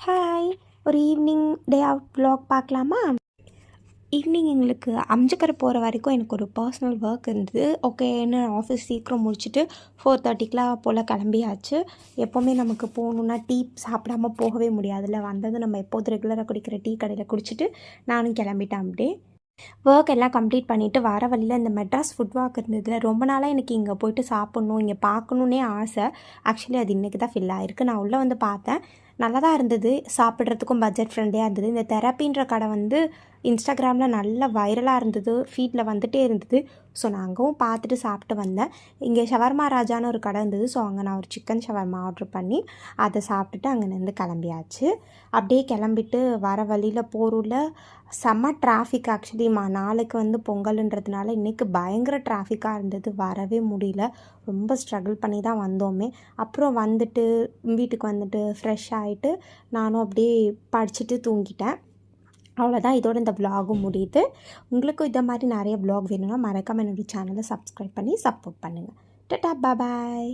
Hi, ஒரு evening day out vlog பார்க்கலாமா? Evening எங்களுக்கு அம்ஜக்கரை போகிற வரைக்கும் எனக்கு ஒரு பர்சனல் ஒர்க் இருந்தது. ஓகேன்னு ஆஃபீஸ் சீக்கிரம் முடிச்சுட்டு 4:30க்கெலாம் போல் கிளம்பியாச்சு. எப்போவுமே நமக்கு போகணுன்னா டீ சாப்பிடாமல் போகவே முடியாதுல்ல. வந்தது நம்ம எப்போதும் ரெகுலராக குடிக்கிற டீ கடையில் குடிச்சிட்டு நானும் கிளம்பிட்டேன். அப்படியே ஒர்க் எல்லாம் கம்ப்ளீட் பண்ணிவிட்டு வர வழியில் இந்த மெட்ராஸ் ஃபுட் வாக் இருந்ததில்ல, ரொம்ப நாளாக எனக்கு இங்கே போய்ட்டு சாப்பிட்ணும், இங்கே பார்க்கணுன்னே ஆசை. ஆக்சுவலி அது இன்றைக்கி தான் ஃபில் ஆகிருக்கு. நான் உள்ளே வந்து பார்த்தேன், நல்லா தான் இருந்தது, சாப்பிட்றதுக்கும் பட்ஜெட் ஃப்ரெண்ட்லியாக இருந்தது. இந்த தெரப்பின்ற கடை வந்து இன்ஸ்டாகிராமில் நல்ல வைரலாக இருந்தது, ஃபீட்டில் வந்துகிட்டே இருந்தது. ஸோ நான் அங்கேவும் பார்த்துட்டு சாப்பிட்டு வந்தேன். இங்கே ஷவர்மா ராஜான்னு ஒரு கடை இருந்தது. ஸோ அங்கே நான் ஒரு சிக்கன் ஷவர்மா ஆர்ட்ரு பண்ணி அதை சாப்பிட்டுட்டு அங்கேருந்து கிளம்பியாச்சு. அப்படியே கிளம்பிட்டு வர வழியில் போரூரில் செம்ம டிராஃபிக். ஆக்சுவலி நாளைக்கு வந்து பொங்கல்ன்றதுனால இன்றைக்கி பயங்கர டிராஃபிக்காக இருந்தது, வரவே முடியல. ரொம்ப ஸ்ட்ரகிள் பண்ணி தான் வந்தோமே. அப்புறம் வந்துட்டு வீட்டுக்கு வந்துட்டு ஃப்ரெஷ் ஆகிட்டு நானும் அப்படியே படிச்சுட்டு தூங்கிட்டேன். அவ்வளோதான், இதோட இந்த விலாகும் முடியுது. உங்களுக்கும் இதை மாதிரி நிறைய விலாக் வேணும்னா மறக்காமல் என்னோடய சேனலை சப்ஸ்கிரைப் பண்ணி சப்போர்ட் பண்ணுங்கள். டாடா, பாய்.